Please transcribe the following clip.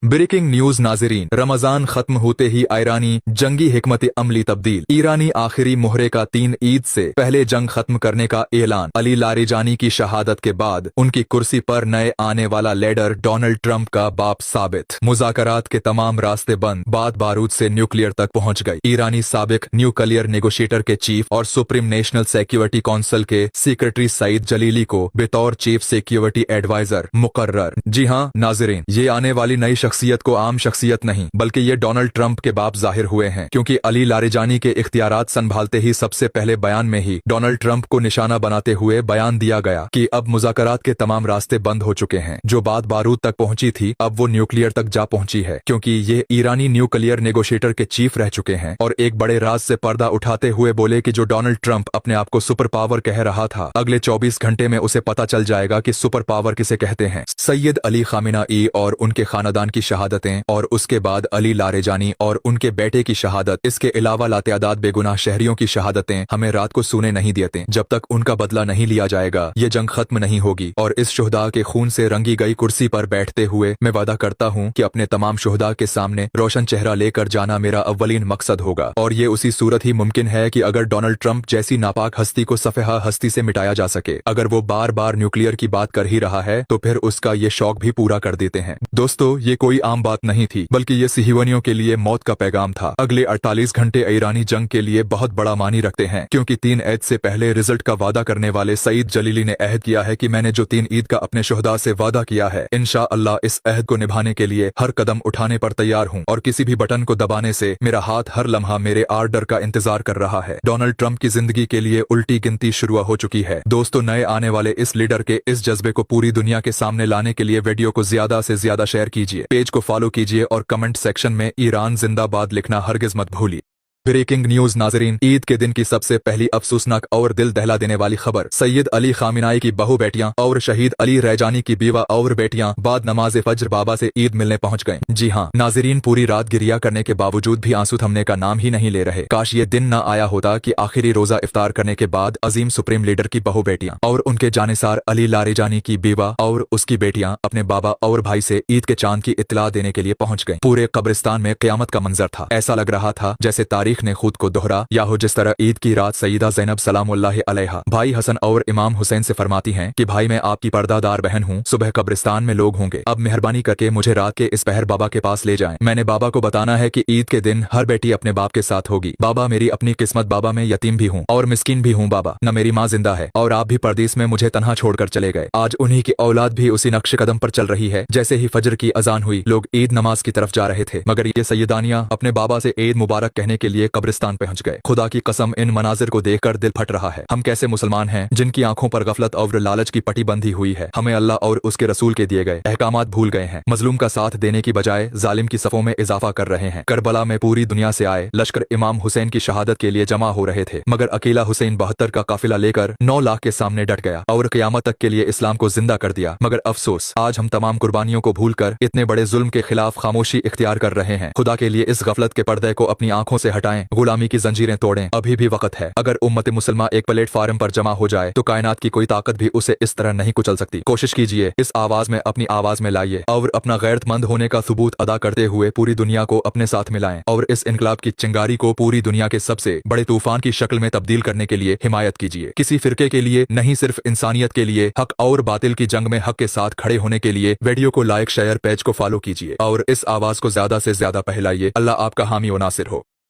Breaking news नाजरीन, रमजान खत्म होते ही ईरानी जंगी हिकमत अमली तब्दील। ईरानी आखिरी मुहरे का 3 ईद से पहले जंग खत्म करने का ऐलान। अली लारिजानी की शहादत के बाद उनकी कुर्सी पर नए आने वाला लीडर डोनाल्ड ट्रंप का बाप साबित। मुज़ाकरात के तमाम रास्ते बंद, बात बारूद से न्यूक्लियर तक पहुंच गई। ईरानी साबिक न्यूक्लियर नेगोशिएटर के चीफ और सुप्रीम नेशनल सिक्योरिटी काउंसिल के सेक्रेटरी सईद जलीली को बतौर चीफ सिक्योरिटी एडवाइजर मुकर्रर। जी हाँ नाजरीन, ये आने वाली नई शख्सियत को आम शख्सियत नहीं बल्कि ये डोनाल्ड ट्रंप के बाप जाहिर हुए हैं, क्योंकि अली लारिजानी के इख्तियारात संभालते ही सबसे पहले बयान में ही डोनाल्ड ट्रंप को निशाना बनाते हुए बयान दिया गया कि अब मुज़ाकरात के तमाम रास्ते बंद हो चुके हैं। जो बात बारूद तक पहुंची थी अब वो न्यूक्लियर तक जा पहुंची है, क्योंकि ये ईरानी न्यूक्लियर नेगोशिएटर के चीफ रह चुके हैं। और एक बड़े राज से पर्दा उठाते हुए बोले कि जो डोनाल्ड ट्रंप अपने आप को सुपर पावर कह रहा था, अगले 24 घंटे में उसे पता चल जाएगा कि सुपर पावर किसे कहते हैं। सैयद अली खामेनेई और उनके खानदान की शहादतें और उसके बाद अली लारिजानी और उनके बेटे की शहादत, इसके अलावा लातेदाद बेगुनाह शहरियों की शहादतें हमें रात को सोने नहीं देते जब तक उनका बदला नहीं लिया जाएगा। ये जंग खत्म नहीं होगी और इस शुहदा के खून से रंगी गई कुर्सी पर बैठते हुए मैं वादा करता हूँ कि अपने तमाम शुहदा के सामने रोशन चेहरा लेकर जाना मेरा अव्वलीन मकसद होगा। और ये उसी सूरत ही मुमकिन है कि अगर डोनाल्ड ट्रंप जैसी नापाक हस्ती को सफेहा हस्ती से मिटाया जा सके। अगर वो बार बार न्यूक्लियर की बात कर ही रहा है तो फिर उसका ये शौक भी पूरा कर देते हैं। दोस्तों, ये कोई आम बात नहीं थी बल्कि ये सिहिवनियों के लिए मौत का पैगाम था। अगले 48 घंटे ईरानी जंग के लिए बहुत बड़ा मानी रखते हैं, क्योंकि 3 ईद से पहले रिजल्ट का वादा करने वाले सईद जलीली ने अहद किया है कि मैंने जो 3 ईद का अपने शुहदा से वादा किया है, इंशाअल्लाह इस अहद को निभाने के लिए हर कदम उठाने पर तैयार हूँ और किसी भी बटन को दबाने से मेरा हाथ हर लम्हा मेरे आर्डर का इंतजार कर रहा है। डोनाल्ड ट्रंप की जिंदगी के लिए उल्टी गिनती शुरू हो चुकी है। दोस्तों, नए आने वाले इस लीडर के इस जज्बे को पूरी दुनिया के सामने लाने के लिए वीडियो को ज्यादा से ज्यादा शेयर कीजिए, पेज को फॉलो कीजिए और कमेंट सेक्शन में ईरान जिंदाबाद लिखना हरगिज मत भूलिए। ब्रेकिंग न्यूज नाजरीन, ईद के दिन की सबसे पहली अफसोसनाक और दिल दहला देने वाली खबर। सैयद अली खामेनेई की बहू बेटियां और शहीद अली रैजानी की बीवा और बेटियां बाद नमाज फज्र बाबा से ईद मिलने पहुंच गईं। जी हां नाजरीन, पूरी रात गिरिया करने के बावजूद भी आंसू थमने का नाम ही नहीं ले रहे। काश ये दिन न आया होता कि आखिरी रोजा इफ्तार करने के बाद अजीम सुप्रीम लीडर की बहू बेटियां और उनके जानिसार अली लारिजानी की बीवा और उसकी बेटियां अपने बाबा और भाई से ईद के चांद की इत्तला देने के लिए पहुंच गईं। पूरे कब्रिस्तान में क़यामत का मंजर था। ऐसा लग रहा था जैसे तारीख ने खुद को दोहरा या हो। जिस तरह ईद की रात सईदा ज़ैनब सलामुल्लाह अलैहा भाई हसन और इमाम हुसैन से फरमाती हैं कि भाई मैं आपकी पर्दादार बहन हूँ, सुबह कब्रिस्तान में लोग होंगे, अब मेहरबानी करके मुझे रात के इस पहर बाबा के पास ले जाएं। मैंने बाबा को बताना है कि ईद के दिन हर बेटी अपने बाप के साथ होगी। बाबा मेरी अपनी किस्मत, बाबा मैं यतीम भी हूँ और मिस्किन भी हूँ बाबा, न मेरी माँ जिंदा है और आप भी परदेश में मुझे तन्हा छोड़कर चले गए। आज उन्हीं की औलाद भी उसी नक्शे कदम पर चल रही है। जैसे ही फजर की अजान हुई लोग ईद नमाज की तरफ जा रहे थे, मगर ये सैयदानियां अपने बाबा से ईद मुबारक कहने के लिए कब्रिस्तान पहुंच गए। खुदा की कसम, इन मनाजिर को देखकर दिल फट रहा है। हम कैसे मुसलमान हैं जिनकी आंखों पर गफलत और लालच की पट्टी बंधी हुई है। हमें अल्लाह और उसके रसूल के दिए गए अहकामात भूल गए हैं। मजलूम का साथ देने की बजाय जालिम की सफों में इजाफा कर रहे हैं। करबला में पूरी दुनिया से आए लश्कर इमाम हुसैन की शहादत के लिए जमा हो रहे थे, मगर अकेला हुसैन 72 का काफिला लेकर 9 लाख के सामने डट गया और क़यामत तक के लिए इस्लाम को जिंदा कर दिया। मगर अफसोस, आज हम तमाम कुर्बानियों को भूलकर इतने बड़े जुल्म के खिलाफ खामोशी इख्तियार कर रहे हैं। खुदा के लिए इस गफलत के पर्दे को अपनी आंखों से हटाएं, गुलामी की जंजीरें तोड़ें। अभी भी वक्त है। अगर उम्मत मुसलमा एक प्लेटफार्म पर जमा हो जाए तो कायनात की कोई ताकत भी उसे इस तरह नहीं कुचल सकती। कोशिश कीजिए, इस आवाज में अपनी आवाज में लाइए और अपना गैरतमंद होने का सबूत अदा करते हुए पूरी दुनिया को अपने साथ मिलाएं और इस इनकलाब की चिंगारी को पूरी दुनिया के सबसे बड़े तूफान की शक्ल में तब्दील करने के लिए हिमायत कीजिए। किसी फिरके के लिए नहीं, सिर्फ इंसानियत के लिए, हक और बातिल की जंग में हक के साथ खड़े होने के लिए वीडियो को लाइक, शेयर, पेज को फॉलो कीजिए और इस आवाज को ज्यादा से ज्यादा फैलाइए। अल्लाह आपका हामी व नासिर हो।